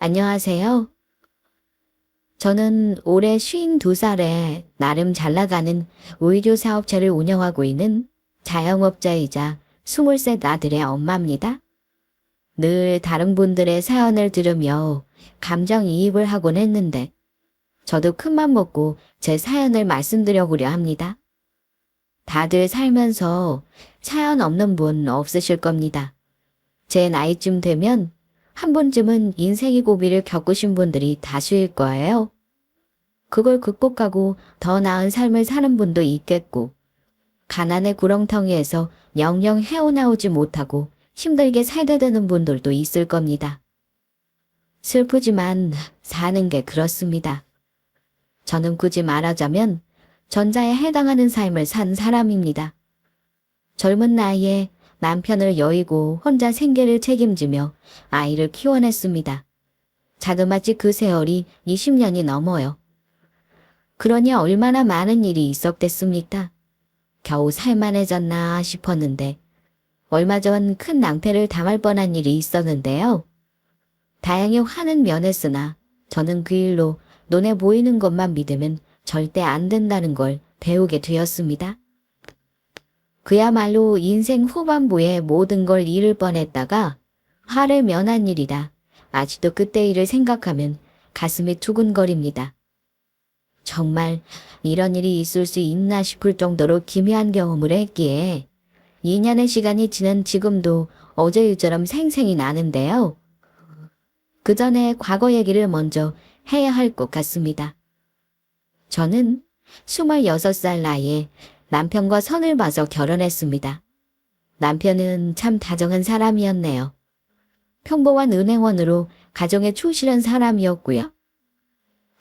안녕하세요. 저는 올해 52살에 나름 잘 나가는 의류 사업체를 운영하고 있는 자영업자이자 23 아들의 엄마입니다. 늘 다른 분들의 사연을 들으며 감정이입을 하곤 했는데 저도 큰맘 먹고 제 사연을 말씀드려보려 합니다. 다들 살면서 사연 없는 분 없으실 겁니다. 제 나이쯤 되면 한 번쯤은 인생의 고비를 겪으신 분들이 다수일 거예요. 그걸 극복하고 더 나은 삶을 사는 분도 있겠고, 가난의 구렁텅이에서 영영 헤어나오지 못하고 힘들게 살게 되는 분들도 있을 겁니다. 슬프지만 사는 게 그렇습니다. 저는 굳이 말하자면 전자에 해당하는 삶을 산 사람입니다. 젊은 나이에 남편을 여의고 혼자 생계를 책임지며 아이를 키워냈습니다. 자그마치 그 세월이 20년이 넘어요. 그러니 얼마나 많은 일이 있었겠습니까? 겨우 살만해졌나 싶었는데 얼마 전 큰 낭패를 당할 뻔한 일이 있었는데요. 다행히 화는 면했으나 저는 그 일로 눈에 보이는 것만 믿으면 절대 안 된다는 걸 배우게 되었습니다. 그야말로 인생 후반부에 모든 걸 잃을 뻔했다가 화를 면한 일이다. 아직도 그때 일을 생각하면 가슴이 두근거립니다. 정말 이런 일이 있을 수 있나 싶을 정도로 기묘한 경험을 했기에 2년의 시간이 지난 지금도 어제 일처럼 생생히 나는데요. 그 전에 과거 얘기를 먼저 해야 할 것 같습니다. 저는 26살 나이에 남편과 선을 봐서 결혼했습니다. 남편은 참 다정한 사람이었네요. 평범한 은행원으로 가정에 충실한 사람이었고요.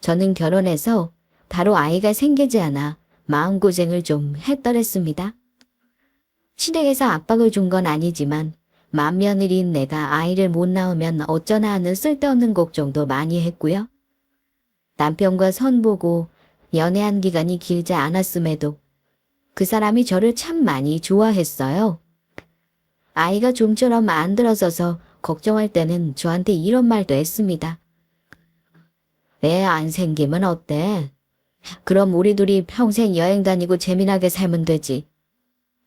저는 결혼해서 바로 아이가 생기지 않아 마음고생을 좀 했더랬습니다. 시댁에서 압박을 준 건 아니지만 맏며느리인 내가 아이를 못 낳으면 어쩌나 하는 쓸데없는 걱정도 많이 했고요. 남편과 선보고 연애한 기간이 길지 않았음에도 그 사람이 저를 참 많이 좋아했어요. 아이가 좀처럼 안 들어서서 걱정할 때는 저한테 이런 말도 했습니다. 애 안 생기면 어때? 그럼 우리 둘이 평생 여행 다니고 재미나게 살면 되지.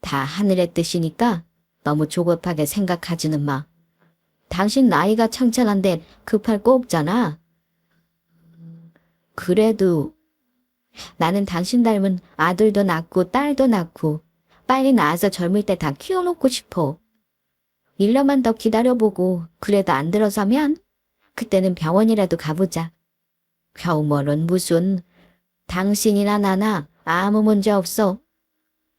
다 하늘의 뜻이니까 너무 조급하게 생각하지는 마. 당신 나이가 창창한데 급할 거 없잖아. 그래도 나는 당신 닮은 아들도 낳고 딸도 낳고 빨리 낳아서 젊을 때 다 키워놓고 싶어. 1년만 더 기다려보고 그래도 안 들어서면 그때는 병원이라도 가보자. 병원은 무슨, 당신이나 나나 아무 문제 없어.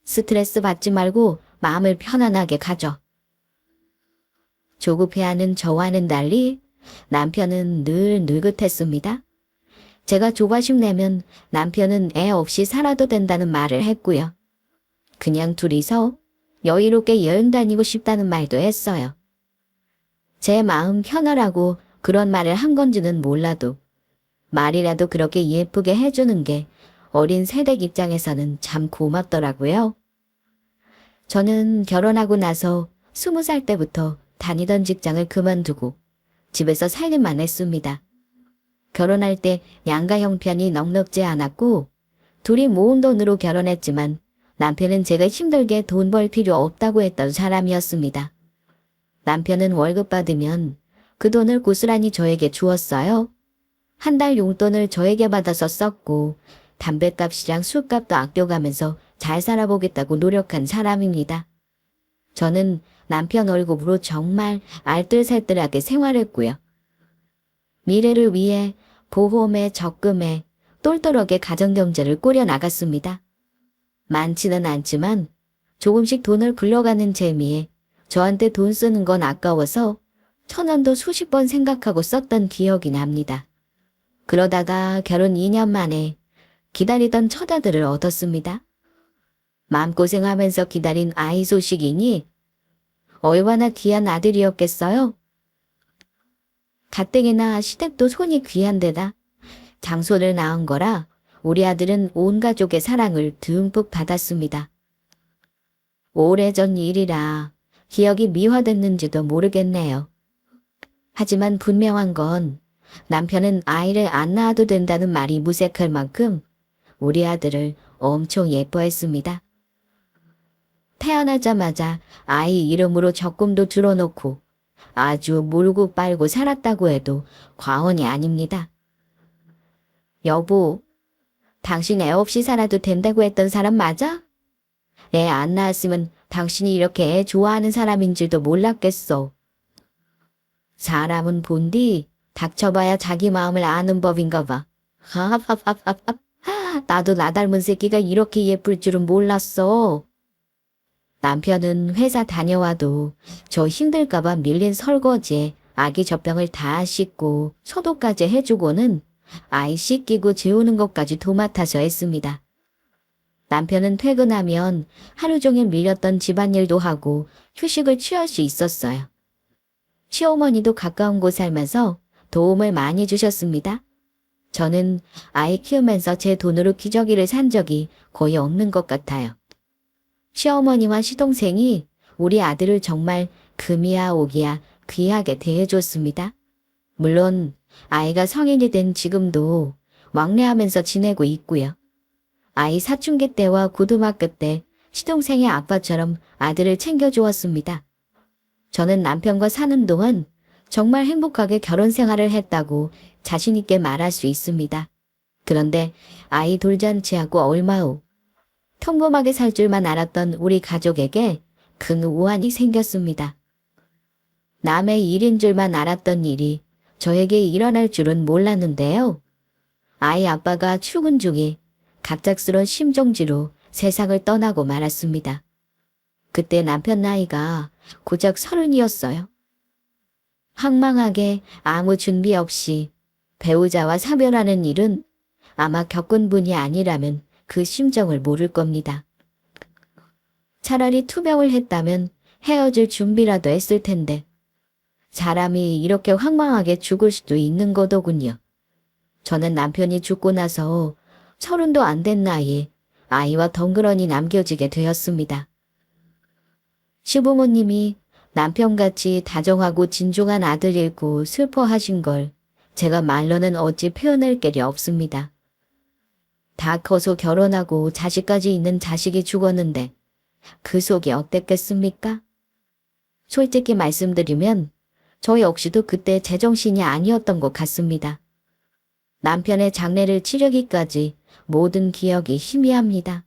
스트레스 받지 말고 마음을 편안하게 가져. 조급해하는 저와는 달리 남편은 늘 느긋했습니다. 제가 조바심 내면 남편은 애 없이 살아도 된다는 말을 했고요. 그냥 둘이서 여유롭게 여행 다니고 싶다는 말도 했어요. 제 마음 편하라고 그런 말을 한 건지는 몰라도 말이라도 그렇게 예쁘게 해주는 게 어린 세댁 입장에서는 참 고맙더라고요. 저는 결혼하고 나서 20살 때부터 다니던 직장을 그만두고 집에서 살림만 했습니다. 결혼할 때 양가 형편이 넉넉지 않았고 둘이 모은 돈으로 결혼했지만 남편은 제가 힘들게 돈 벌 필요 없다고 했던 사람이었습니다. 남편은 월급 받으면 그 돈을 고스란히 저에게 주었어요. 한 달 용돈을 저에게 받아서 썼고 담뱃값이랑 술값도 아껴가면서 잘 살아보겠다고 노력한 사람입니다. 저는 남편 월급으로 정말 알뜰살뜰하게 생활했고요. 미래를 위해 보험에 적금에 똘똘하게 가정경제를 꾸려나갔습니다. 많지는 않지만 조금씩 돈을 굴러가는 재미에 저한테 돈 쓰는 건 아까워서 1,000원도 수십 번 생각하고 썼던 기억이 납니다. 그러다가 결혼 2년 만에 기다리던 첫 아들을 얻었습니다. 마음고생하면서 기다린 아이 소식이니 얼마나 귀한 아들이었겠어요? 가뜩이나 시댁도 손이 귀한 데다 장손을 낳은 거라 우리 아들은 온 가족의 사랑을 듬뿍 받았습니다. 오래전 일이라 기억이 미화됐는지도 모르겠네요. 하지만 분명한 건 남편은 아이를 안 낳아도 된다는 말이 무색할 만큼 우리 아들을 엄청 예뻐했습니다. 태어나자마자 아이 이름으로 적금도 들어놓고 아주 몰고 빨고 살았다고 해도 과언이 아닙니다. 여보, 당신 애 없이 살아도 된다고 했던 사람 맞아? 애 안 낳았으면 당신이 이렇게 애 좋아하는 사람인 줄도 몰랐겠어. 사람은 본디 닥쳐봐야 자기 마음을 아는 법인가 봐. 하하하하하. 나도 나 닮은 새끼가 이렇게 예쁠 줄은 몰랐어. 남편은 회사 다녀와도 저 힘들까봐 밀린 설거지에 아기 젖병을 다 씻고 소독까지 해주고는 아이 씻기고 재우는 것까지 도맡아서 했습니다. 남편은 퇴근하면 하루 종일 밀렸던 집안일도 하고 휴식을 취할 수 있었어요. 시어머니도 가까운 곳 살면서 도움을 많이 주셨습니다. 저는 아이 키우면서 제 돈으로 기저귀를 산 적이 거의 없는 것 같아요. 시어머니와 시동생이 우리 아들을 정말 금이야 오기야 귀하게 대해줬습니다. 물론 아이가 성인이 된 지금도 왕래하면서 지내고 있고요. 아이 사춘기 때와 고등학교 때 시동생의 아빠처럼 아들을 챙겨주었습니다. 저는 남편과 사는 동안 정말 행복하게 결혼 생활을 했다고 자신 있게 말할 수 있습니다. 그런데 아이 돌잔치하고 얼마 후 평범하게 살 줄만 알았던 우리 가족에게 큰 우환이 생겼습니다. 남의 일인 줄만 알았던 일이 저에게 일어날 줄은 몰랐는데요. 아이 아빠가 출근 중에 갑작스런 심정지로 세상을 떠나고 말았습니다. 그때 남편 나이가 고작 30이었어요. 황망하게 아무 준비 없이 배우자와 사별하는 일은 아마 겪은 분이 아니라면 그 심정을 모를 겁니다. 차라리 투병을 했다면 헤어질 준비라도 했을 텐데 사람이 이렇게 황망하게 죽을 수도 있는 거더군요. 저는 남편이 죽고 나서 30도 안 된 나이에 아이와 덩그러니 남겨지게 되었습니다. 시부모님이 남편같이 다정하고 진중한 아들 잃고 슬퍼하신 걸 제가 말로는 어찌 표현할 길이 없습니다. 다 커서 결혼하고 자식까지 있는 자식이 죽었는데 그 속이 어땠겠습니까? 솔직히 말씀드리면 저 역시도 그때 제정신이 아니었던 것 같습니다. 남편의 장례를 치르기까지 모든 기억이 희미합니다.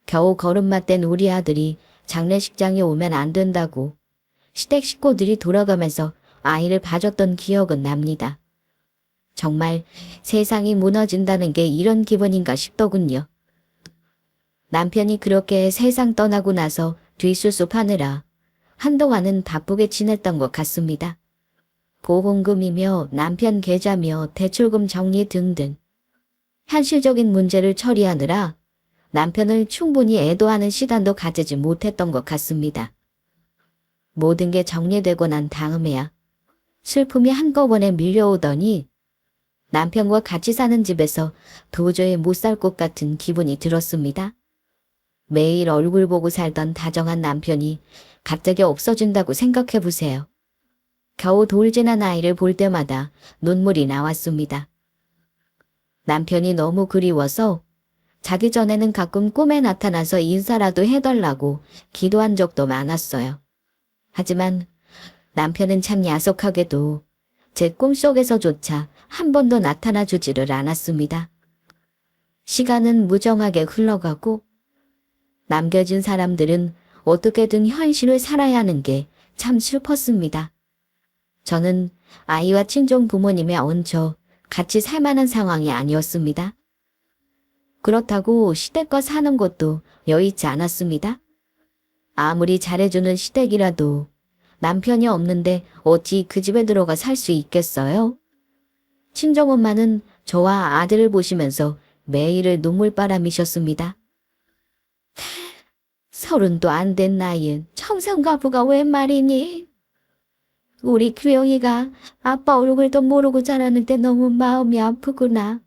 겨우 걸음마 뗀 우리 아들이 장례식장에 오면 안 된다고 시댁 식구들이 돌아가면서 아이를 봐줬던 기억은 납니다. 정말 세상이 무너진다는 게 이런 기분인가 싶더군요. 남편이 그렇게 세상 떠나고 나서 뒷수습하느라 한동안은 바쁘게 지냈던 것 같습니다. 보험금이며 남편 계좌며 대출금 정리 등등 현실적인 문제를 처리하느라 남편을 충분히 애도하는 시간도 가지지 못했던 것 같습니다. 모든 게 정리되고 난 다음에야 슬픔이 한꺼번에 밀려오더니 남편과 같이 사는 집에서 도저히 못 살 것 같은 기분이 들었습니다. 매일 얼굴 보고 살던 다정한 남편이 갑자기 없어진다고 생각해 보세요. 겨우 돌진한 아이를 볼 때마다 눈물이 나왔습니다. 남편이 너무 그리워서 자기 전에는 가끔 꿈에 나타나서 인사라도 해달라고 기도한 적도 많았어요. 하지만 남편은 참 야속하게도 제 꿈속에서조차 한 번도 나타나 주지를 않았습니다. 시간은 무정하게 흘러가고 남겨진 사람들은 어떻게든 현실을 살아야 하는 게 참 슬펐습니다. 저는 아이와 친정 부모님에 얹혀 같이 살 만한 상황이 아니었습니다. 그렇다고 시댁과 사는 것도 여의치 않았습니다. 아무리 잘해주는 시댁이라도 남편이 없는데 어찌 그 집에 들어가 살 수 있겠어요? 친정엄마는 저와 아들을 보시면서 매일을 눈물바람이셨습니다. 30도 안 된 나이엔 청산가부가 웬 말이니? 우리 규영이가 아빠 얼굴도 모르고 자라는데 너무 마음이 아프구나.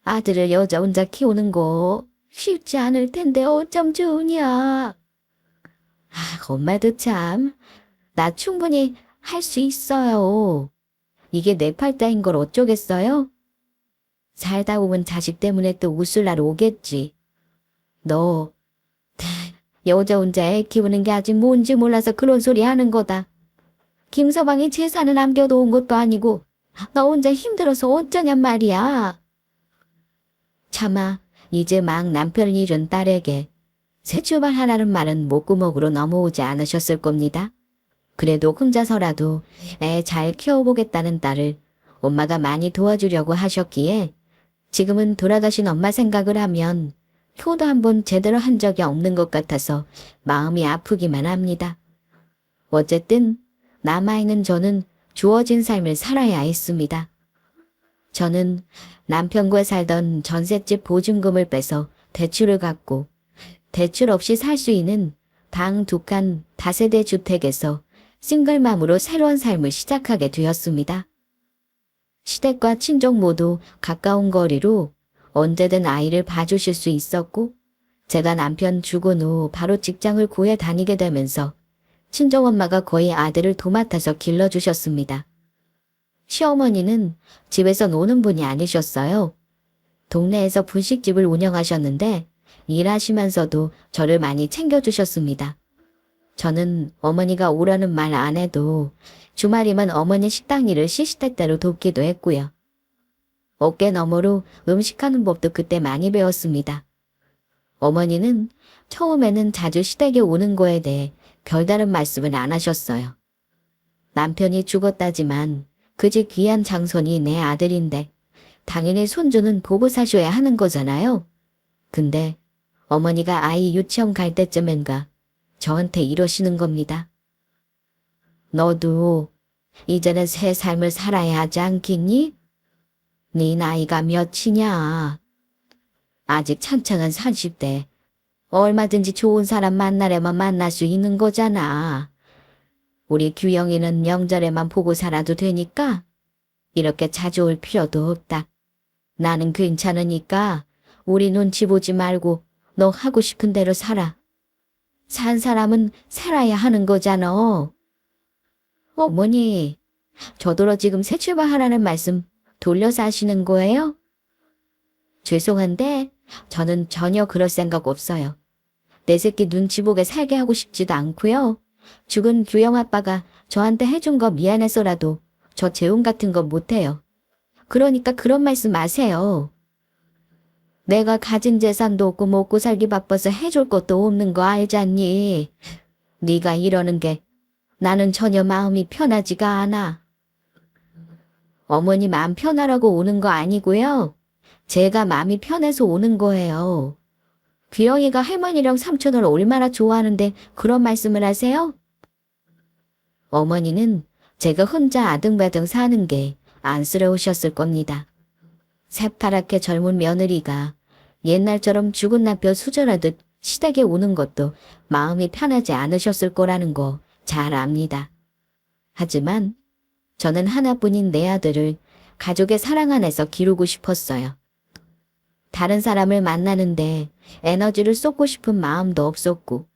아들을 여자 혼자 키우는 거 쉽지 않을 텐데 어쩜 좋으냐. 엄마도 참, 나 충분히 할 수 있어요. 이게 내 팔자인 걸 어쩌겠어요? 살다 보면 자식 때문에 또 웃을 날 오겠지. 너 여자 혼자 애 키우는 게 아직 뭔지 몰라서 그런 소리 하는 거다. 김서방이 재산을 남겨놓은 것도 아니고 너 혼자 힘들어서 어쩌냔 말이야. 차마 이제 막 남편을 잃은 딸에게 새 출발하라는 말은 목구멍으로 넘어오지 않으셨을 겁니다. 그래도 혼자서라도 애 잘 키워보겠다는 딸을 엄마가 많이 도와주려고 하셨기에 지금은 돌아가신 엄마 생각을 하면 효도 한번 제대로 한 적이 없는 것 같아서 마음이 아프기만 합니다. 어쨌든 남아있는 저는 주어진 삶을 살아야 했습니다. 저는 남편과 살던 전셋집 보증금을 빼서 대출을 갚고 대출 없이 살 수 있는 방 2칸 다세대 주택에서 싱글맘으로 새로운 삶을 시작하게 되었습니다. 시댁과 친족 모두 가까운 거리로 언제든 아이를 봐주실 수 있었고 제가 남편 죽은 후 바로 직장을 구해 다니게 되면서 친정엄마가 거의 아들을 도맡아서 길러주셨습니다. 시어머니는 집에서 노는 분이 아니셨어요. 동네에서 분식집을 운영하셨는데 일하시면서도 저를 많이 챙겨주셨습니다. 저는 어머니가 오라는 말 안 해도 주말이면 어머니 식당 일을 시시때때로 돕기도 했고요. 어깨 너머로 음식하는 법도 그때 많이 배웠습니다. 어머니는 처음에는 자주 시댁에 오는 거에 대해 별다른 말씀을 안 하셨어요. 남편이 죽었다지만 그 집 귀한 장손이 내 아들인데 당연히 손주는 보고 사셔야 하는 거잖아요. 근데 어머니가 아이 유치원 갈 때쯤엔가 저한테 이러시는 겁니다. 너도 이제는 새 삶을 살아야 하지 않겠니? 네 나이가 몇이냐? 아직 창창한 30대. 얼마든지 좋은 사람 만나려면 만날 수 있는 거잖아. 우리 규영이는 명절에만 보고 살아도 되니까 이렇게 자주 올 필요도 없다. 나는 괜찮으니까 우리 눈치 보지 말고 너 하고 싶은 대로 살아. 산 사람은 살아야 하는 거잖아. 어머니, 저더러 지금 새 출발하라는 말씀 돌려서 하시는 거예요? 죄송한데 저는 전혀 그럴 생각 없어요. 내 새끼 눈치 보게 살게 하고 싶지도 않고요. 죽은 규영 아빠가 저한테 해준 거 미안해서라도 저 재혼 같은 거 못해요. 그러니까 그런 말씀 마세요. 내가 가진 재산도 없고 먹고 살기 바빠서 해줄 것도 없는 거 알잖니. 네가 이러는 게 나는 전혀 마음이 편하지가 않아. 어머니 마음 편하라고 오는 거 아니고요. 제가 마음이 편해서 오는 거예요. 규영이가 할머니랑 삼촌을 얼마나 좋아하는데 그런 말씀을 하세요? 어머니는 제가 혼자 아등바등 사는 게 안쓰러우셨을 겁니다. 새파랗게 젊은 며느리가 옛날처럼 죽은 남편 수절하듯 시댁에 오는 것도 마음이 편하지 않으셨을 거라는 거 잘 압니다. 하지만 저는 하나뿐인 내 아들을 가족의 사랑 안에서 기르고 싶었어요. 다른 사람을 만나는데 에너지를 쏟고 싶은 마음도 없었고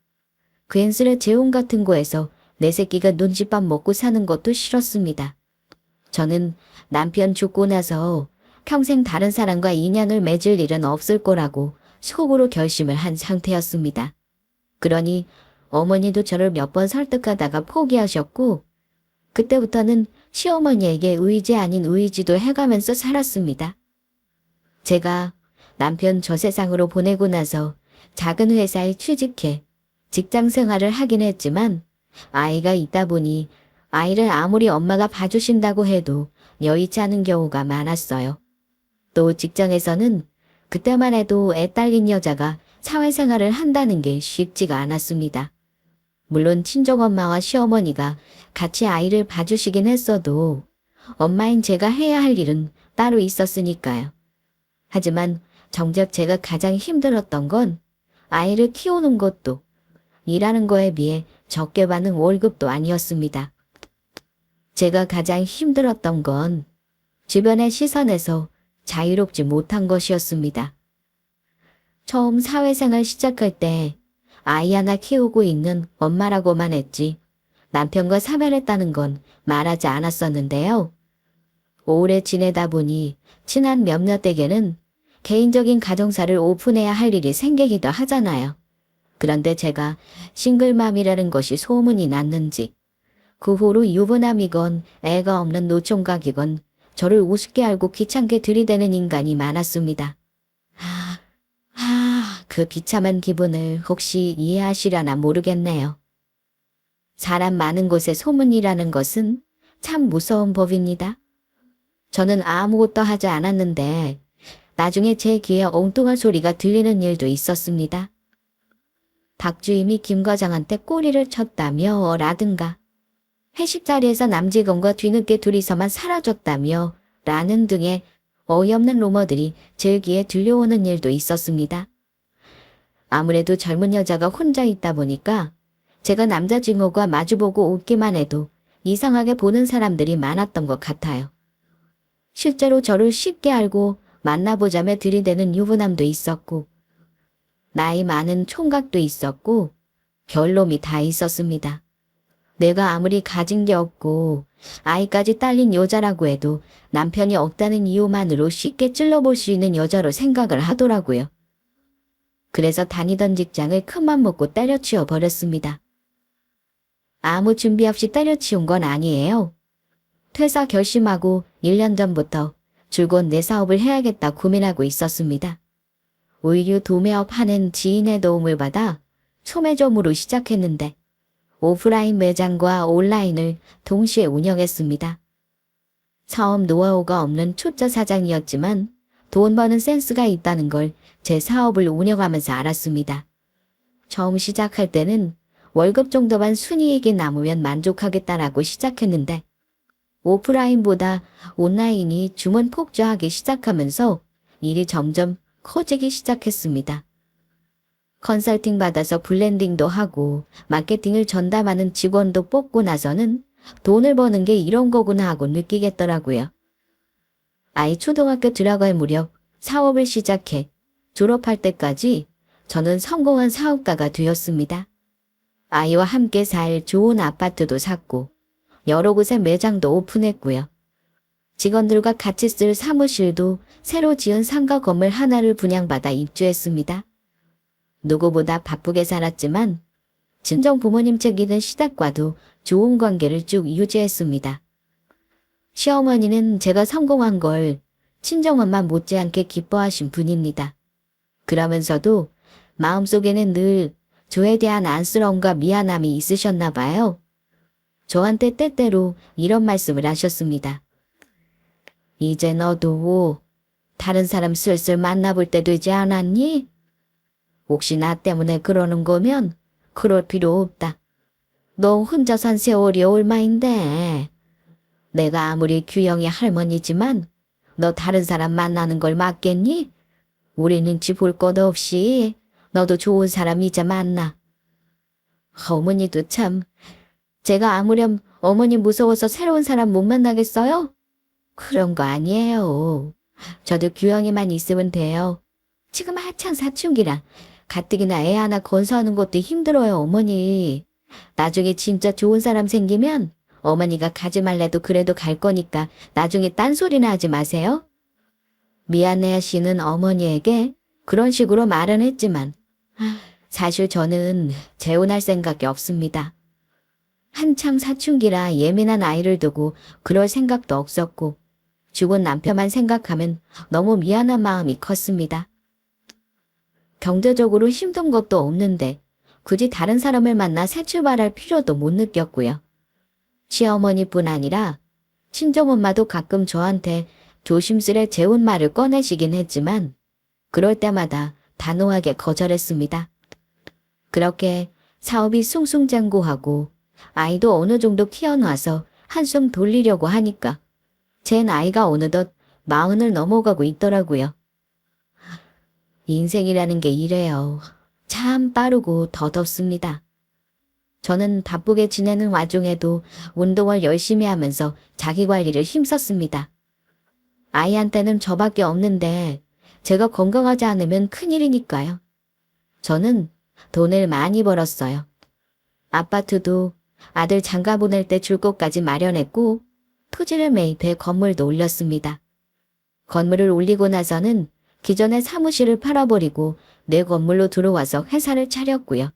괜스레 재혼 같은 거에서 내 새끼가 눈칫밥 먹고 사는 것도 싫었습니다. 저는 남편 죽고 나서 평생 다른 사람과 인연을 맺을 일은 없을 거라고 속으로 결심을 한 상태였습니다. 그러니 어머니도 저를 몇 번 설득하다가 포기하셨고 그때부터는 시어머니에게 의지 아닌 의지도 해가면서 살았습니다. 제가 남편 저 세상으로 보내고 나서 작은 회사에 취직해 직장 생활을 하긴 했지만 아이가 있다 보니 아이를 아무리 엄마가 봐주신다고 해도 여의치 않은 경우가 많았어요. 또 직장에서는 그때만 해도 애 딸린 여자가 사회생활을 한다는 게 쉽지가 않았습니다. 물론 친정엄마와 시어머니가 같이 아이를 봐주시긴 했어도 엄마인 제가 해야 할 일은 따로 있었으니까요. 하지만 정작 제가 가장 힘들었던 건 아이를 키우는 것도 일하는 거에 비해 적게 받는 월급도 아니었습니다. 제가 가장 힘들었던 건 주변의 시선에서 자유롭지 못한 것이었습니다. 처음 사회생활 시작할 때 아이 하나 키우고 있는 엄마라고만 했지 남편과 사별했다는 건 말하지 않았었는데요. 오래 지내다 보니 친한 몇몇에게는 개인적인 가정사를 오픈해야 할 일이 생기기도 하잖아요. 그런데 제가 싱글맘이라는 것이 소문이 났는지 그 후로 유부남이건 애가 없는 노총각이건 저를 우습게 알고 귀찮게 들이대는 인간이 많았습니다. 그 비참한 기분을 혹시 이해하시려나 모르겠네요. 사람 많은 곳에 소문이라는 것은 참 무서운 법입니다. 저는 아무것도 하지 않았는데 나중에 제 귀에 엉뚱한 소리가 들리는 일도 있었습니다. 박 주임이 김 과장한테 꼬리를 쳤다며 라든가 회식 자리에서 남직원과 뒤늦게 둘이서만 사라졌다며 라는 등의 어이없는 루머들이 제 귀에 들려오는 일도 있었습니다. 아무래도 젊은 여자가 혼자 있다 보니까 제가 남자 증오가 마주보고 웃기만 해도 이상하게 보는 사람들이 많았던 것 같아요. 실제로 저를 쉽게 알고 만나보자며 들이대는 유부남도 있었고 나이 많은 총각도 있었고 별놈이 다 있었습니다. 내가 아무리 가진 게 없고 아이까지 딸린 여자라고 해도 남편이 없다는 이유만으로 쉽게 찔러볼 수 있는 여자로 생각을 하더라고요. 그래서 다니던 직장을 큰맘 먹고 때려치워 버렸습니다. 아무 준비 없이 때려치운 건 아니에요. 퇴사 결심하고 1년 전부터 줄곧 내 사업을 해야겠다 고민하고 있었습니다. 의류 도매업 하는 지인의 도움을 받아 소매점으로 시작했는데 오프라인 매장과 온라인을 동시에 운영했습니다. 사업 노하우가 없는 초짜 사장이었지만 돈 버는 센스가 있다는 걸 제 사업을 운영하면서 알았습니다. 처음 시작할 때는 월급 정도만 순이익이 남으면 만족하겠다라고 시작했는데 오프라인보다 온라인이 주문 폭주하기 시작하면서 일이 점점 커지기 시작했습니다. 컨설팅 받아서 블렌딩도 하고 마케팅을 전담하는 직원도 뽑고 나서는 돈을 버는 게 이런 거구나 하고 느끼겠더라고요. 아이 초등학교 들어갈 무렵 사업을 시작해 졸업할 때까지 저는 성공한 사업가가 되었습니다. 아이와 함께 살 좋은 아파트도 샀고 여러 곳에 매장도 오픈했고요. 직원들과 같이 쓸 사무실도 새로 지은 상가 건물 하나를 분양받아 입주했습니다. 누구보다 바쁘게 살았지만 친정 부모님 책임은 시댁과도 좋은 관계를 쭉 유지했습니다. 시어머니는 제가 성공한 걸 친정엄마 못지않게 기뻐하신 분입니다. 그러면서도 마음속에는 늘 저에 대한 안쓰러움과 미안함이 있으셨나 봐요. 저한테 때때로 이런 말씀을 하셨습니다. 이제 너도 다른 사람 슬슬 만나볼 때 되지 않았니? 혹시 나 때문에 그러는 거면 그럴 필요 없다. 너 혼자 산 세월이 얼마인데. 내가 아무리 규영이 할머니지만 너 다른 사람 만나는 걸 맞겠니? 우리 눈치 볼 것 없이 너도 좋은 사람 이제 만나. 어머니도 참. 제가 아무렴 어머니 무서워서 새로운 사람 못 만나겠어요? 그런 거 아니에요. 저도 규영이만 있으면 돼요. 지금 한창 사춘기라 가뜩이나 애 하나 건사하는 것도 힘들어요, 어머니. 나중에 진짜 좋은 사람 생기면 어머니가 가지 말래도 그래도 갈 거니까 나중에 딴소리나 하지 마세요. 미안해 하시는 어머니에게 그런 식으로 말은 했지만 사실 저는 재혼할 생각이 없습니다. 한창 사춘기라 예민한 아이를 두고 그럴 생각도 없었고 죽은 남편만 생각하면 너무 미안한 마음이 컸습니다. 경제적으로 힘든 것도 없는데 굳이 다른 사람을 만나 새 출발할 필요도 못 느꼈고요. 시어머니뿐 아니라 친정엄마도 가끔 저한테 조심스레 재혼 말을 꺼내시긴 했지만 그럴 때마다 단호하게 거절했습니다. 그렇게 사업이 숭숭장구하고 아이도 어느 정도 키워놔서 한숨 돌리려고 하니까 제 나이가 어느덧 40을 넘어가고 있더라고요. 인생이라는 게 이래요. 참 빠르고 덧없습니다. 저는 바쁘게 지내는 와중에도 운동을 열심히 하면서 자기관리를 힘썼습니다. 아이한테는 저밖에 없는데 제가 건강하지 않으면 큰일이니까요. 저는 돈을 많이 벌었어요. 아파트도 아들 장가 보낼 때 줄 것까지 마련했고 토지를 매입해 건물도 올렸습니다. 건물을 올리고 나서는 기존의 사무실을 팔아버리고 내 건물로 들어와서 회사를 차렸고요.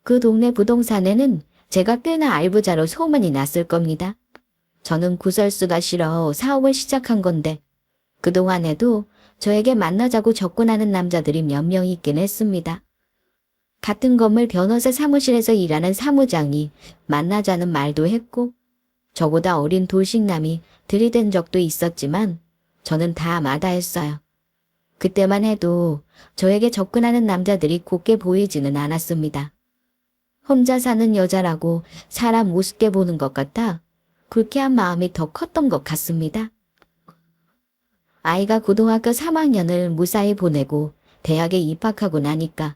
그 동네 부동산에는 제가 꽤나 알부자로 소문이 났을 겁니다. 저는 구설수가 싫어 사업을 시작한 건데 그동안에도 저에게 만나자고 접근하는 남자들이 몇 명 있긴 했습니다. 같은 건물 변호사 사무실에서 일하는 사무장이 만나자는 말도 했고 저보다 어린 돌싱남이 들이댄 적도 있었지만 저는 다 마다했어요. 그때만 해도 저에게 접근하는 남자들이 곱게 보이지는 않았습니다. 혼자 사는 여자라고 사람 우습게 보는 것 같아 불쾌한 마음이 더 컸던 것 같습니다. 아이가 고등학교 3학년을 무사히 보내고 대학에 입학하고 나니까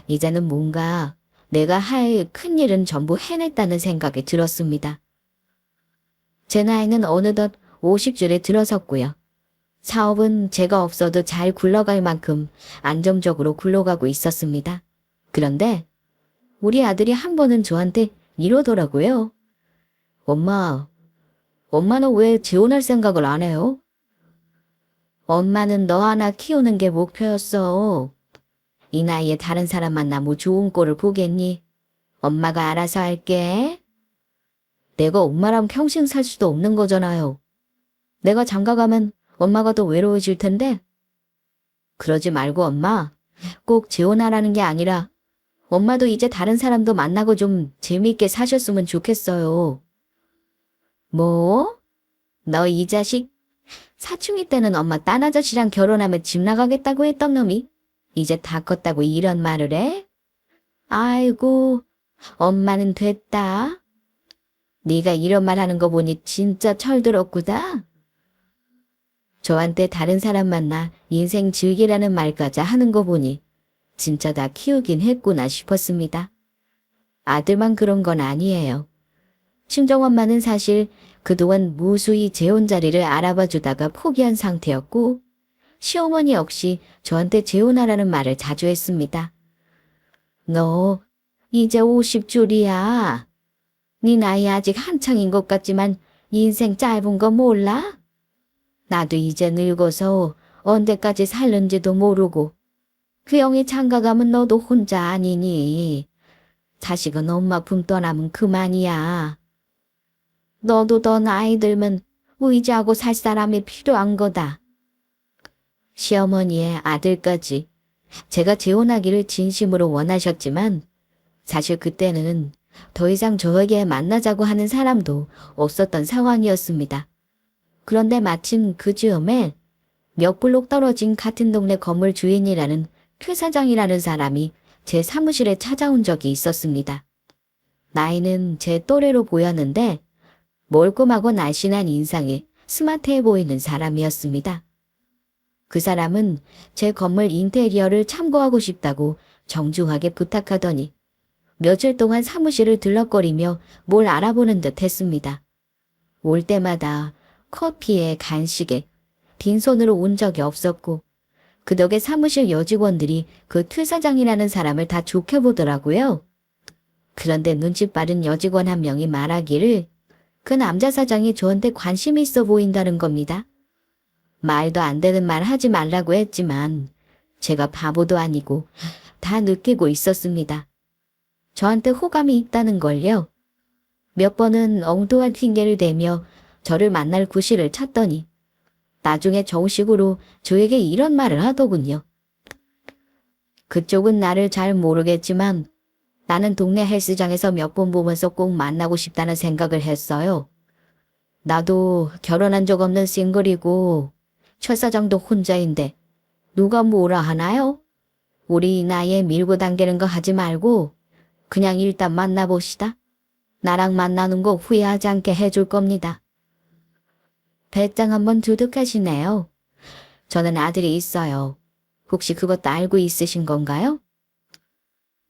이제는 뭔가 내가 할 큰일은 전부 해냈다는 생각이 들었습니다. 제 나이는 어느덧 50줄에 들어섰고요. 사업은 제가 없어도 잘 굴러갈 만큼 안정적으로 굴러가고 있었습니다. 그런데 우리 아들이 한 번은 저한테 이러더라고요. 엄마는 왜 재혼할 생각을 안 해요? 엄마는 너 하나 키우는 게 목표였어. 이 나이에 다른 사람 만나 뭐 좋은 꼴을 보겠니? 엄마가 알아서 할게. 내가 엄마랑 평생 살 수도 없는 거잖아요. 내가 장가가면 엄마가 더 외로워질 텐데. 그러지 말고 엄마, 꼭 재혼하라는 게 아니라 엄마도 이제 다른 사람도 만나고 좀 재미있게 사셨으면 좋겠어요. 뭐? 너 이 자식? 사춘기 때는 엄마 딴 아저씨랑 결혼하면 집 나가겠다고 했던 놈이 이제 다 컸다고 이런 말을 해? 아이고, 엄마는 됐다. 네가 이런 말 하는 거 보니 진짜 철들었구나. 저한테 다른 사람 만나 인생 즐기라는 말까지 하는 거 보니 진짜 다 키우긴 했구나 싶었습니다. 아들만 그런 건 아니에요. 친정엄마는 사실 그동안 무수히 재혼 자리를 알아봐 주다가 포기한 상태였고 시어머니 역시 저한테 재혼하라는 말을 자주 했습니다. 너 이제 50줄이야. 네 나이 아직 한창인 것 같지만 인생 짧은 거 몰라? 나도 이제 늙어서 언제까지 살는지도 모르고 그 형이 장가가면 너도 혼자 아니니. 자식은 엄마 품 떠나면 그만이야. 너도 더 나이 들면 의지하고 살 사람이 필요한 거다. 시어머니의 아들까지 제가 재혼하기를 진심으로 원하셨지만 사실 그때는 더 이상 저에게 만나자고 하는 사람도 없었던 상황이었습니다. 그런데 마침 그 즈음에 몇 블록 떨어진 같은 동네 건물 주인이라는 최 사장이라는 사람이 제 사무실에 찾아온 적이 있었습니다. 나이는 제 또래로 보였는데 멀끔하고 날씬한 인상이 스마트해 보이는 사람이었습니다. 그 사람은 제 건물 인테리어를 참고하고 싶다고 정중하게 부탁하더니 며칠 동안 사무실을 들럭거리며 뭘 알아보는 듯 했습니다. 올 때마다 커피에 간식에 빈손으로 온 적이 없었고 그 덕에 사무실 여직원들이 그 최 사장이라는 사람을 다 좋게 보더라고요. 그런데 눈치 빠른 여직원 한 명이 말하기를 그 남자 사장이 저한테 관심이 있어 보인다는 겁니다. 말도 안 되는 말 하지 말라고 했지만 제가 바보도 아니고 다 느끼고 있었습니다. 저한테 호감이 있다는 걸요. 몇 번은 엉뚱한 핑계를 대며 저를 만날 구실을 찾더니 나중에 정식으로 저에게 이런 말을 하더군요. 그쪽은 나를 잘 모르겠지만 나는 동네 헬스장에서 몇 번 보면서 꼭 만나고 싶다는 생각을 했어요. 나도 결혼한 적 없는 싱글이고 최 사장도 혼자인데 누가 뭐라 하나요? 우리 이 나이에 밀고 당기는 거 하지 말고 그냥 일단 만나봅시다. 나랑 만나는 거 후회하지 않게 해줄 겁니다. 배짱 한번 두둑하시네요. 저는 아들이 있어요. 혹시 그것도 알고 있으신 건가요?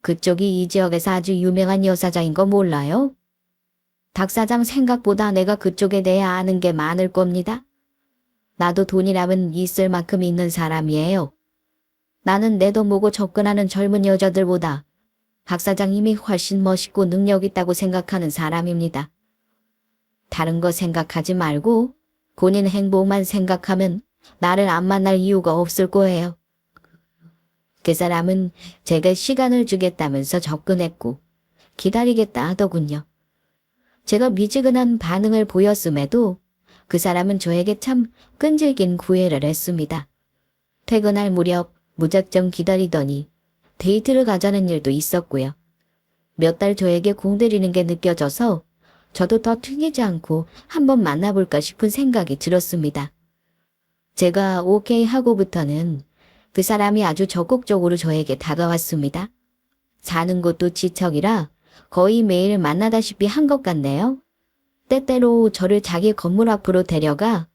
그쪽이 이 지역에서 아주 유명한 여사장인 거 몰라요? 박 사장 생각보다 내가 그쪽에 대해 아는 게 많을 겁니다. 나도 돈이라면 있을 만큼 있는 사람이에요. 나는 내 돈 보고 접근하는 젊은 여자들보다 박 사장님이 훨씬 멋있고 능력 있다고 생각하는 사람입니다. 다른 거 생각하지 말고 본인 행복만 생각하면 나를 안 만날 이유가 없을 거예요. 그 사람은 제가 시간을 주겠다면서 접근했고 기다리겠다 하더군요. 제가 미지근한 반응을 보였음에도 그 사람은 저에게 참 끈질긴 구애를 했습니다. 퇴근할 무렵 무작정 기다리더니 데이트를 가자는 일도 있었고요. 몇 달 저에게 공들이는 게 느껴져서 저도 더 튕기지 않고 한번 만나볼까 싶은 생각이 들었습니다. 제가 오케이 하고부터는 그 사람이 아주 적극적으로 저에게 다가왔습니다. 사는 곳도 지척이라 거의 매일 만나다시피 한 것 같네요. 때때로 저를 자기 건물 앞으로 데려가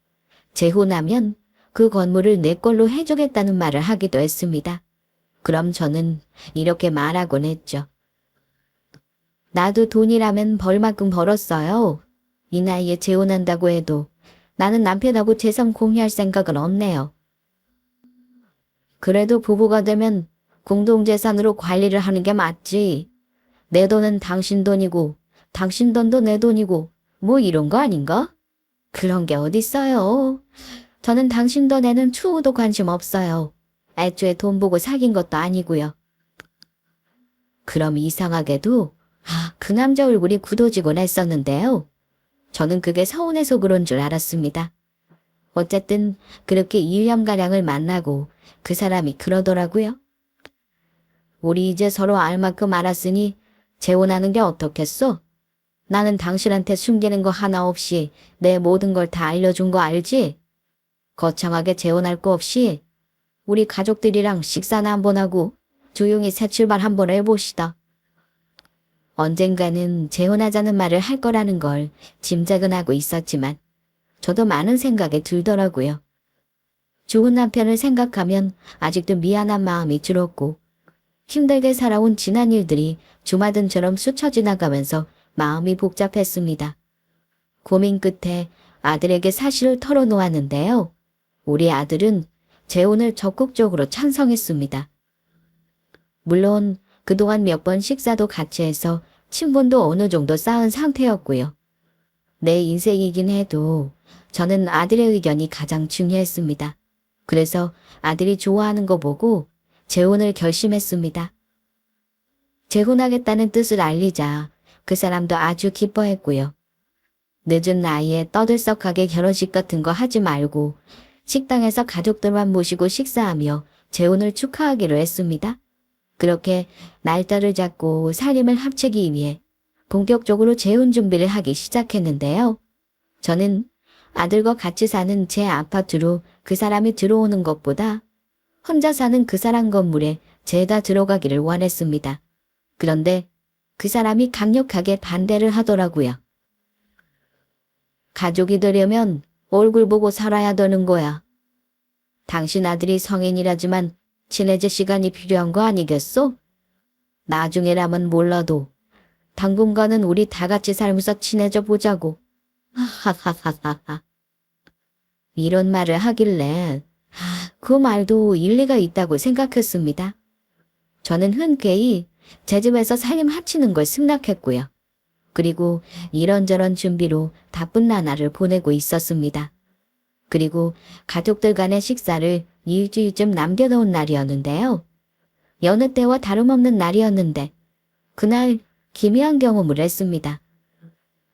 재혼하면 그 건물을 내 걸로 해주겠다는 말을 하기도 했습니다. 그럼 저는 이렇게 말하곤 했죠. 나도 돈이라면 벌 만큼 벌었어요. 이 나이에 재혼한다고 해도 나는 남편하고 재산 공유할 생각은 없네요. 그래도 부부가 되면 공동재산으로 관리를 하는 게 맞지. 내 돈은 당신 돈이고 당신 돈도 내 돈이고 뭐 이런 거 아닌가? 그런 게 어딨어요. 저는 당신 돈에는 추후도 관심 없어요. 애초에 돈 보고 사귄 것도 아니고요. 그럼 이상하게도 그 남자 얼굴이 굳어지곤 했었는데요. 저는 그게 서운해서 그런 줄 알았습니다. 어쨌든 그렇게 1년가량을 만나고 그 사람이 그러더라고요. 우리 이제 서로 알 만큼 알았으니 재혼하는 게 어떻겠어? 나는 당신한테 숨기는 거 하나 없이 내 모든 걸 다 알려준 거 알지? 거창하게 재혼할 거 없이 우리 가족들이랑 식사나 한번 하고 조용히 새 출발 한번 해봅시다. 언젠가는 재혼하자는 말을 할 거라는 걸 짐작은 하고 있었지만 저도 많은 생각이 들더라고요. 좋은 남편을 생각하면 아직도 미안한 마음이 들었고 힘들게 살아온 지난 일들이 주마등처럼 스쳐 지나가면서 마음이 복잡했습니다. 고민 끝에 아들에게 사실을 털어놓았는데요. 우리 아들은 재혼을 적극적으로 찬성했습니다. 물론 그동안 몇 번 식사도 같이 해서 친분도 어느 정도 쌓은 상태였고요. 내 인생이긴 해도 저는 아들의 의견이 가장 중요했습니다. 그래서 아들이 좋아하는 거 보고 재혼을 결심했습니다. 재혼하겠다는 뜻을 알리자 그 사람도 아주 기뻐했고요. 늦은 나이에 떠들썩하게 결혼식 같은 거 하지 말고 식당에서 가족들만 모시고 식사하며 재혼을 축하하기로 했습니다. 그렇게 날짜를 잡고 살림을 합치기 위해 본격적으로 재혼 준비를 하기 시작했는데요. 저는 아들과 같이 사는 제 아파트로 그 사람이 들어오는 것보다 혼자 사는 그 사람 건물에 제가 들어가기를 원했습니다. 그런데 그 사람이 강력하게 반대를 하더라고요. 가족이 되려면 얼굴 보고 살아야 되는 거야. 당신 아들이 성인이라지만 친해질 시간이 필요한 거 아니겠소? 나중에라면 몰라도 당분간은 우리 다 같이 살면서 친해져 보자고. 하하하하하. 이런 말을 하길래 그 말도 일리가 있다고 생각했습니다. 저는 흔쾌히 제 집에서 살림 합치는 걸 승낙했고요. 그리고 이런저런 준비로 바쁜 나날을 보내고 있었습니다. 그리고 가족들 간의 식사를 일주일쯤 남겨놓은 날이었는데요. 여느 때와 다름없는 날이었는데 그날 기묘한 경험을 했습니다.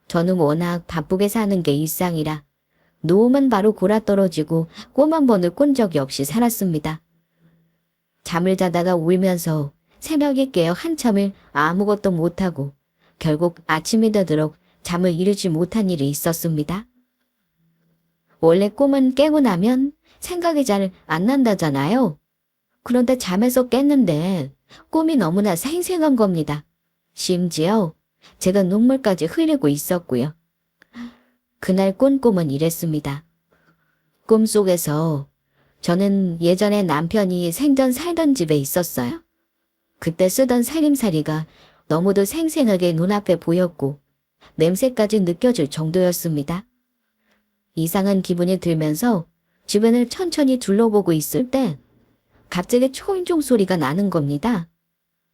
저는 워낙 바쁘게 사는 게 일상이라 노움은 바로 골아떨어지고 꿈 한 번을 꾼 적이 없이 살았습니다. 잠을 자다가 울면서 새벽에 깨어 한참을 아무것도 못하고 결국 아침이 되도록 잠을 이루지 못한 일이 있었습니다. 원래 꿈은 깨고 나면 생각이 잘 안 난다잖아요. 그런데 잠에서 깼는데 꿈이 너무나 생생한 겁니다. 심지어 제가 눈물까지 흘리고 있었고요. 그날 꾼 꿈은 이랬습니다. 꿈속에서 저는 예전에 남편이 생전 살던 집에 있었어요. 그때 쓰던 살림살이가 너무도 생생하게 눈앞에 보였고 냄새까지 느껴질 정도였습니다. 이상한 기분이 들면서 주변을 천천히 둘러보고 있을 때 갑자기 초인종 소리가 나는 겁니다.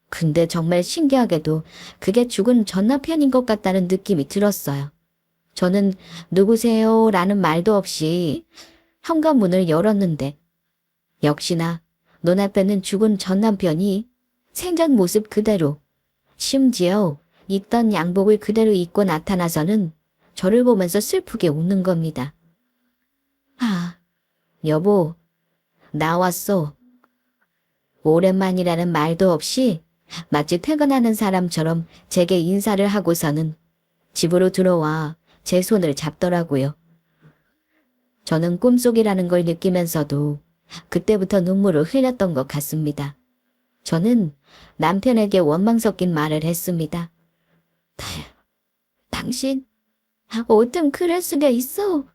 근데 정말 신기하게도 그게 죽은 전 남편인 것 같다는 느낌이 들었어요. 저는 누구세요? 라는 말도 없이 현관문을 열었는데 역시나 눈앞에는 죽은 전 남편이 생전 모습 그대로, 심지어 입던 양복을 그대로 입고 나타나서는 저를 보면서 슬프게 웃는 겁니다. 아, 여보, 나왔어. 오랜만이라는 말도 없이 마치 퇴근하는 사람처럼 제게 인사를 하고서는 집으로 들어와 제 손을 잡더라고요. 저는 꿈속이라는 걸 느끼면서도 그때부터 눈물을 흘렸던 것 같습니다. 저는 남편에게 원망 섞인 말을 했습니다. 당신, 어쩜 그럴 수가 있어?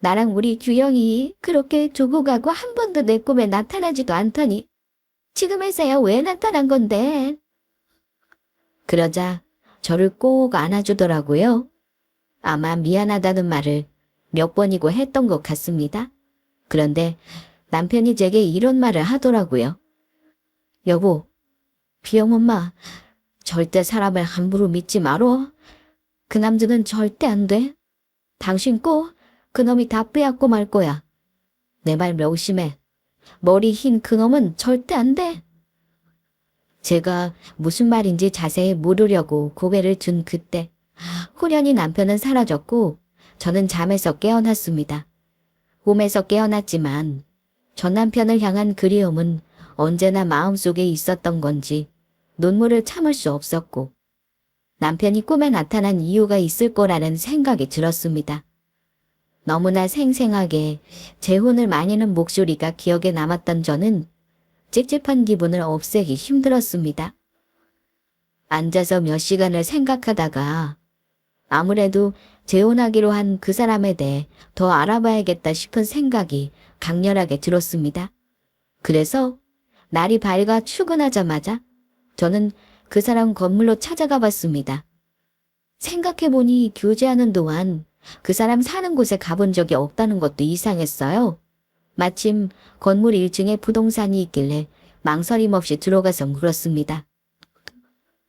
나랑 우리 규영이 그렇게 두고 가고 한 번도 내 꿈에 나타나지도 않더니 지금에서야 왜 나타난 건데? 그러자 저를 꼭 안아주더라고요. 아마 미안하다는 말을 몇 번이고 했던 것 같습니다. 그런데 남편이 제게 이런 말을 하더라고요. 여보, 비영 엄마, 절대 사람을 함부로 믿지 말어. 그 남자는 절대 안 돼. 당신 꼭 그놈이 다 빼앗고 말 거야. 내 말 명심해. 머리 흰 그놈은 절대 안 돼. 제가 무슨 말인지 자세히 물으려고 고개를 든 그때 호련히 남편은 사라졌고 저는 잠에서 깨어났습니다. 꿈에서 깨어났지만 전 남편을 향한 그리움은 언제나 마음속에 있었던 건지 눈물을 참을 수 없었고 남편이 꿈에 나타난 이유가 있을 거라는 생각이 들었습니다. 너무나 생생하게 재혼을 마니는 목소리가 기억에 남았던 저는 찝찝한 기분을 없애기 힘들었습니다. 앉아서 몇 시간을 생각하다가 아무래도 재혼하기로 한 그 사람에 대해 더 알아봐야겠다 싶은 생각이 강렬하게 들었습니다. 그래서 날이 밝아 출근하자마자 저는 그 사람 건물로 찾아가 봤습니다. 생각해보니 교제하는 동안 그 사람 사는 곳에 가본 적이 없다는 것도 이상했어요. 마침 건물 1층에 부동산이 있길래 망설임 없이 들어가서 물었습니다.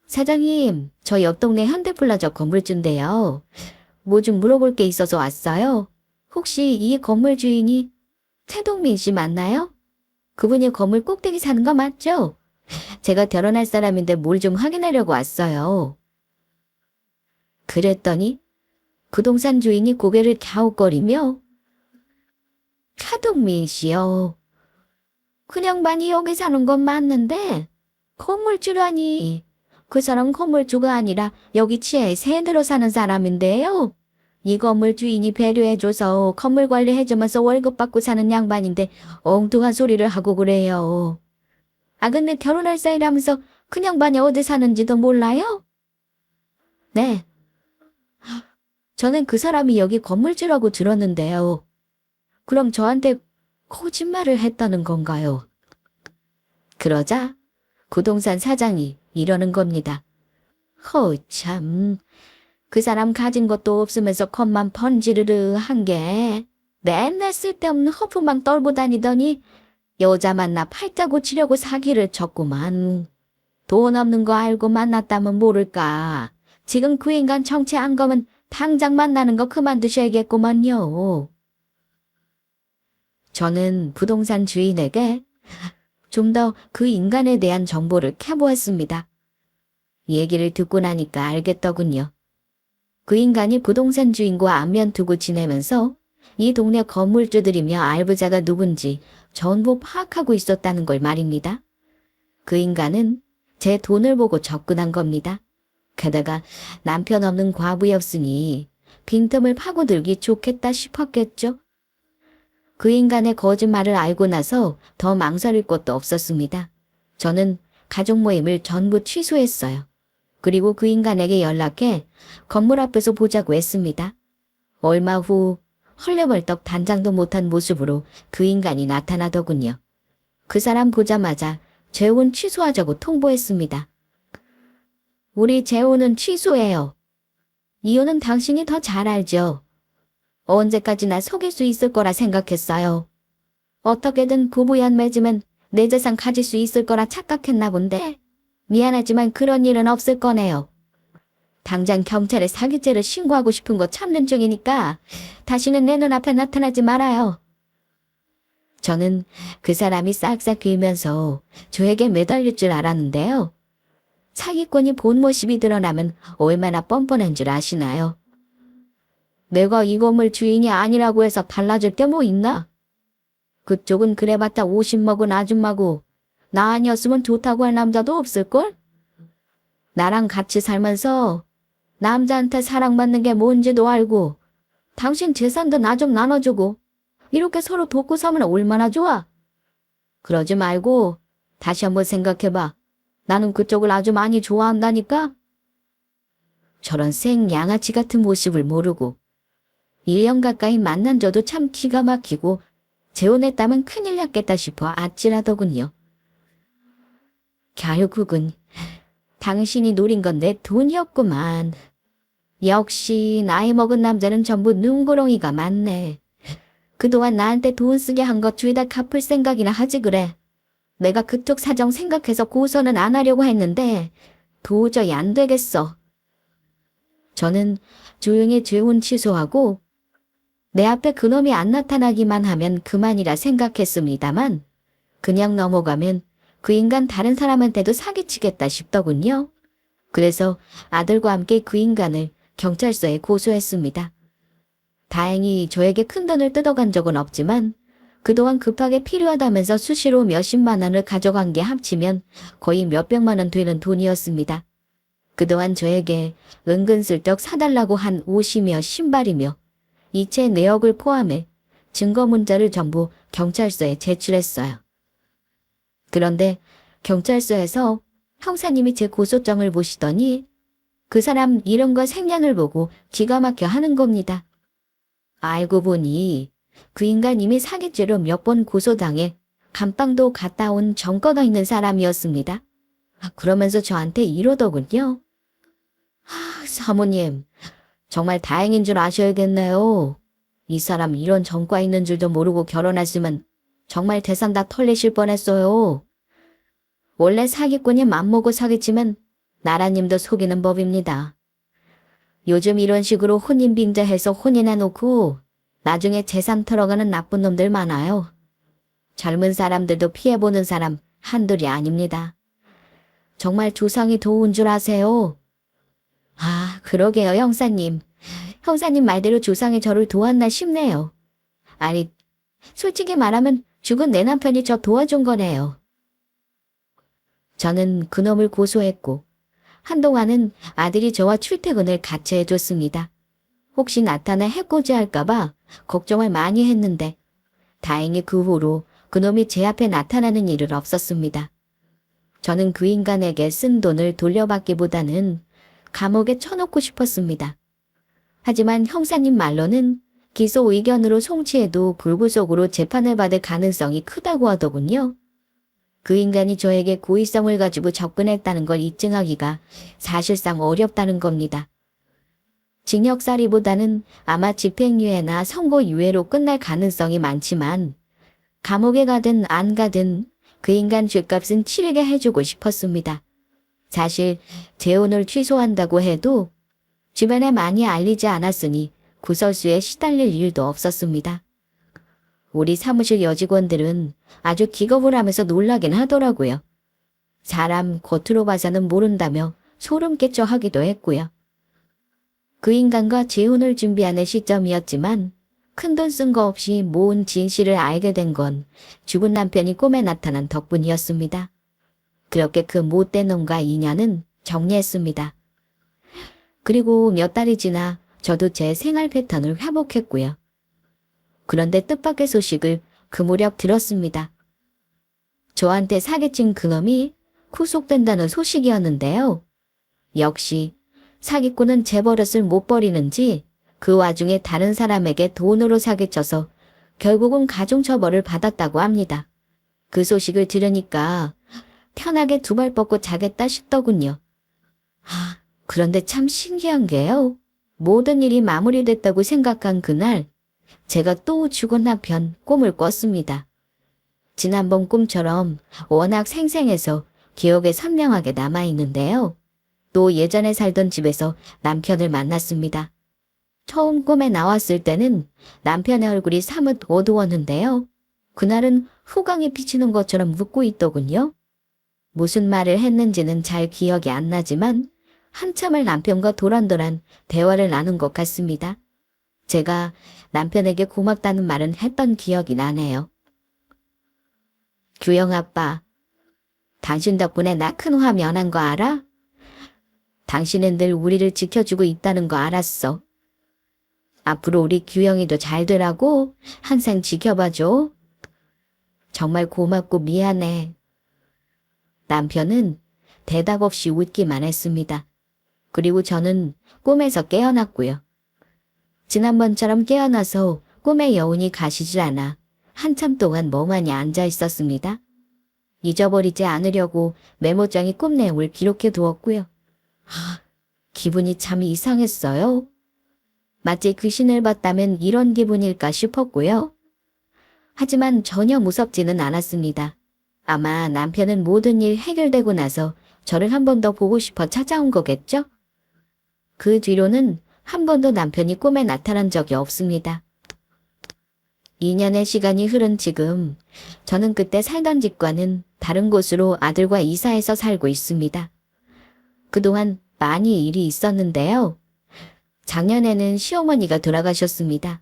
사장님, 저 옆 동네 현대플라자 건물주인데요. 뭐 좀 물어볼 게 있어서 왔어요. 혹시 이 건물 주인이 태동민 씨 맞나요? 그분이 건물 꼭대기 사는 거 맞죠? 제가 결혼할 사람인데 뭘 좀 확인하려고 왔어요. 그랬더니 부동산 주인이 고개를 갸웃거리며 태동민 씨요. 그냥 많이 여기 사는 건 맞는데 건물주라니. 그 사람 건물주가 아니라 여기 치에 새들어 사는 사람인데요. 이 건물 주인이 배려해줘서 건물 관리해주면서 월급 받고 사는 양반인데 엉뚱한 소리를 하고 그래요. 아 근데 결혼할 사이라면서 그 양반이 어디 사는지도 몰라요? 네. 저는 그 사람이 여기 건물주라고 들었는데요. 그럼 저한테 거짓말을 했다는 건가요? 그러자 부동산 사장이 이러는 겁니다. 참, 그 사람 가진 것도 없으면서 컵만 번지르르 한 게 맨날 쓸데없는 허프만 떨고 다니더니 여자 만나 팔자 고치려고 사기를 쳤구만. 돈 없는 거 알고 만났다면 모를까. 지금 그 인간 정체 안 거면 당장 만나는 거 그만두셔야겠구만요. 저는 부동산 주인에게 좀 더 그 인간에 대한 정보를 캐보았습니다. 얘기를 듣고 나니까 알겠더군요. 그 인간이 부동산 주인과 안면 두고 지내면서 이 동네 건물주들이며 알부자가 누군지 전부 파악하고 있었다는 걸 말입니다. 그 인간은 제 돈을 보고 접근한 겁니다. 게다가 남편 없는 과부였으니 빈틈을 파고들기 좋겠다 싶었겠죠. 그 인간의 거짓말을 알고 나서 더 망설일 것도 없었습니다. 저는 가족 모임을 전부 취소했어요. 그리고 그 인간에게 연락해 건물 앞에서 보자고 했습니다. 얼마 후 헐레벌떡 단장도 못한 모습으로 그 인간이 나타나더군요. 그 사람 보자마자 재혼 취소하자고 통보했습니다. 우리 재혼은 취소해요. 이유는 당신이 더 잘 알죠. 언제까지나 속일 수 있을 거라 생각했어요. 어떻게든 부부연 맺으면 내 재산 가질 수 있을 거라 착각했나 본데 미안하지만 그런 일은 없을 거네요. 당장 경찰에 사기죄를 신고하고 싶은 거 참는 중이니까 다시는 내 눈앞에 나타나지 말아요. 저는 그 사람이 싹싹 빌면서 저에게 매달릴 줄 알았는데요. 사기꾼이 본 모습이 드러나면 얼마나 뻔뻔한 줄 아시나요? 내가 이 건물 주인이 아니라고 해서 달라질 게 뭐 있나? 그쪽은 그래봤자 50 먹은 아줌마고 나 아니었으면 좋다고 할 남자도 없을걸? 나랑 같이 살면서 남자한테 사랑받는 게 뭔지도 알고 당신 재산도 나 좀 나눠주고 이렇게 서로 돕고 사면 얼마나 좋아? 그러지 말고 다시 한번 생각해봐. 나는 그쪽을 아주 많이 좋아한다니까? 저런 생양아치 같은 모습을 모르고 1년 가까이 만난 저도 참 기가 막히고 재혼했다면 큰일 났겠다 싶어 아찔하더군요. 결국은 당신이 노린 건 내 돈이었구만. 역시 나이 먹은 남자는 전부 눈구렁이가 많네. 그동안 나한테 돈 쓰게 한 것 죄다 갚을 생각이나 하지 그래. 내가 그쪽 사정 생각해서 고소는 안 하려고 했는데 도저히 안 되겠어. 저는 조용히 재혼 취소하고 내 앞에 그놈이 안 나타나기만 하면 그만이라 생각했습니다만 그냥 넘어가면 그 인간 다른 사람한테도 사기치겠다 싶더군요. 그래서 아들과 함께 그 인간을 경찰서에 고소했습니다. 다행히 저에게 큰돈을 뜯어간 적은 없지만 그동안 급하게 필요하다면서 수시로 몇십만 원을 가져간 게 합치면 거의 몇백만 원 되는 돈이었습니다. 그동안 저에게 은근슬쩍 사달라고 한 옷이며 신발이며 이체 내역을 포함해 증거 문자를 전부 경찰서에 제출했어요. 그런데 경찰서에서 형사님이 제 고소장을 보시더니 그 사람 이름과 생년을 보고 기가 막혀 하는 겁니다. 알고 보니 그 인간 이미 사기죄로 몇 번 고소당해 감방도 갔다 온 전과가 있는 사람이었습니다. 그러면서 저한테 이러더군요. 사모님, 정말 다행인 줄 아셔야겠네요. 이 사람 이런 전과 있는 줄도 모르고 결혼했으면 정말 재산 다 털리실 뻔했어요. 원래 사기꾼이 맘먹고 사기치면 나라님도 속이는 법입니다. 요즘 이런 식으로 혼인 빙자해서 혼인해놓고 나중에 재산 털어가는 나쁜 놈들 많아요. 젊은 사람들도 피해보는 사람 한둘이 아닙니다. 정말 조상이 도운 줄 아세요? 그러게요, 형사님. 형사님 말대로 조상이 저를 도왔나 싶네요. 아니, 솔직히 말하면 죽은 내 남편이 저 도와준 거네요. 저는 그놈을 고소했고 한동안은 아들이 저와 출퇴근을 같이 해줬습니다. 혹시 나타나 해코지할까봐 걱정을 많이 했는데 다행히 그 후로 그놈이 제 앞에 나타나는 일은 없었습니다. 저는 그 인간에게 쓴 돈을 돌려받기보다는 감옥에 쳐놓고 싶었습니다. 하지만 형사님 말로는 기소 의견으로 송치해도 불구속으로 재판을 받을 가능성이 크다고 하더군요. 그 인간이 저에게 고의성을 가지고 접근했다는 걸 입증하기가 사실상 어렵다는 겁니다. 징역살이보다는 아마 집행유예나 선고유예로 끝날 가능성이 많지만 감옥에 가든 안 가든 그 인간 죗값은 치르게 해주고 싶었습니다. 사실 재혼을 취소한다고 해도 주변에 많이 알리지 않았으니 구설수에 시달릴 일도 없었습니다. 우리 사무실 여직원들은 아주 기겁을 하면서 놀라긴 하더라고요. 사람 겉으로 봐서는 모른다며 소름 끼쳐 하기도 했고요. 그 인간과 재혼을 준비하는 시점이었지만 큰돈 쓴 거 없이 모은 진실을 알게 된 건 죽은 남편이 꿈에 나타난 덕분이었습니다. 그렇게 그 못된 놈과 인연은 정리했습니다. 그리고 몇 달이 지나 저도 제 생활 패턴을 회복했고요. 그런데 뜻밖의 소식을 그 무렵 들었습니다. 저한테 사기친 그놈이 구속된다는 소식이었는데요. 역시 사기꾼은 제 버릇을 못 버리는지 그 와중에 다른 사람에게 돈으로 사기쳐서 결국은 가중처벌을 받았다고 합니다. 그 소식을 들으니까 편하게 두 발 뻗고 자겠다 싶더군요. 그런데 참 신기한 게요. 모든 일이 마무리됐다고 생각한 그날 제가 또 죽은 남편 꿈을 꿨습니다. 지난번 꿈처럼 워낙 생생해서 기억에 선명하게 남아있는데요. 또 예전에 살던 집에서 남편을 만났습니다. 처음 꿈에 나왔을 때는 남편의 얼굴이 사뭇 어두웠는데요. 그날은 후광이 비치는 것처럼 웃고 있더군요. 무슨 말을 했는지는 잘 기억이 안 나지만 한참을 남편과 도란도란 대화를 나눈 것 같습니다. 제가 남편에게 고맙다는 말은 했던 기억이 나네요. 규영 아빠, 당신 덕분에 나 큰 화 면한 거 알아? 당신은 늘 우리를 지켜주고 있다는 거 알았어. 앞으로 우리 규영이도 잘 되라고 항상 지켜봐줘. 정말 고맙고 미안해. 남편은 대답 없이 웃기만 했습니다. 그리고 저는 꿈에서 깨어났고요. 지난번처럼 깨어나서 꿈의 여운이 가시질 않아 한참 동안 멍하니 앉아 있었습니다. 잊어버리지 않으려고 메모장에 꿈 내용을 기록해 두었고요. 기분이 참 이상했어요. 마치 귀신을 봤다면 이런 기분일까 싶었고요. 하지만 전혀 무섭지는 않았습니다. 아마 남편은 모든 일 해결되고 나서 저를 한 번 더 보고 싶어 찾아온 거겠죠? 그 뒤로는 한 번도 남편이 꿈에 나타난 적이 없습니다. 2년의 시간이 흐른 지금 저는 그때 살던 집과는 다른 곳으로 아들과 이사해서 살고 있습니다. 그동안 많이 일이 있었는데요. 작년에는 시어머니가 돌아가셨습니다.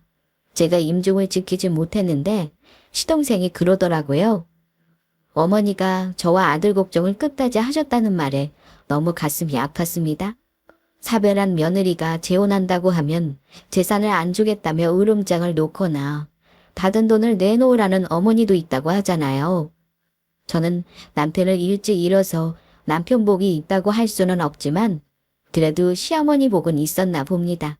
제가 임종을 지키지 못했는데 시동생이 그러더라고요. 어머니가 저와 아들 걱정을 끝까지 하셨다는 말에 너무 가슴이 아팠습니다. 사별한 며느리가 재혼한다고 하면 재산을 안 주겠다며 으름장을 놓거나 받은 돈을 내놓으라는 어머니도 있다고 하잖아요. 저는 남편을 일찍 잃어서 남편 복이 있다고 할 수는 없지만 그래도 시어머니 복은 있었나 봅니다.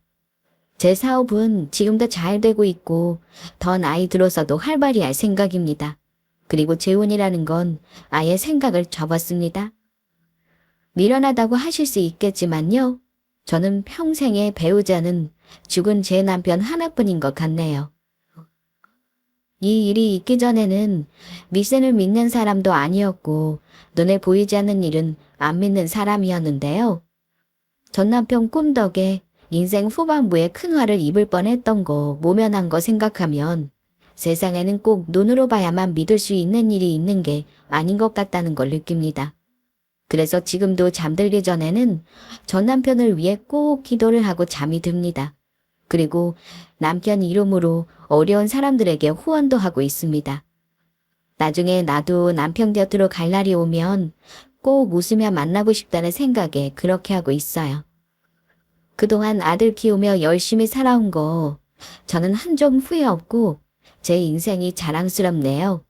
제 사업은 지금도 잘 되고 있고 더 나이 들어서도 활발히 할 생각입니다. 그리고 재혼이라는 건 아예 생각을 접었습니다. 미련하다고 하실 수 있겠지만요. 저는 평생의 배우자는 죽은 제 남편 하나뿐인 것 같네요. 이 일이 있기 전에는 미신을 믿는 사람도 아니었고 눈에 보이지 않는 일은 안 믿는 사람이었는데요. 전 남편 꿈 덕에 인생 후반부에 큰 화를 입을 뻔했던 거 모면한 거 생각하면 세상에는 꼭 눈으로 봐야만 믿을 수 있는 일이 있는 게 아닌 것 같다는 걸 느낍니다. 그래서 지금도 잠들기 전에는 전 남편을 위해 꼭 기도를 하고 잠이 듭니다. 그리고 남편 이름으로 어려운 사람들에게 후원도 하고 있습니다. 나중에 나도 남편 곁으로 갈 날이 오면 꼭 웃으며 만나고 싶다는 생각에 그렇게 하고 있어요. 그동안 아들 키우며 열심히 살아온 거 저는 한 점 후회 없고 제 인생이 자랑스럽네요.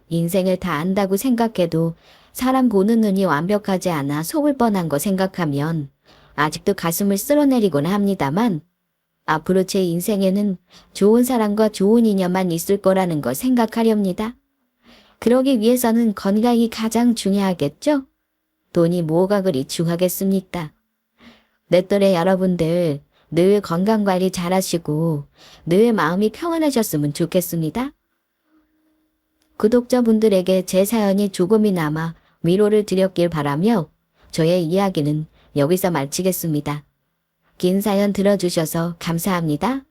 인생을 다 안다고 생각해도 사람 보는 눈이 완벽하지 않아 속을 뻔한 거 생각하면 아직도 가슴을 쓸어내리곤 합니다만 앞으로 제 인생에는 좋은 사람과 좋은 인연만 있을 거라는 걸 생각하렵니다. 그러기 위해서는 건강이 가장 중요하겠죠? 돈이 뭐가 그리 중하겠습니까? 내 또래 여러분들 늘 건강관리 잘하시고 늘 마음이 평안하셨으면 좋겠습니다. 구독자분들에게 제 사연이 조금이나마 위로를 드렸길 바라며 저의 이야기는 여기서 마치겠습니다. 긴 사연 들어주셔서 감사합니다.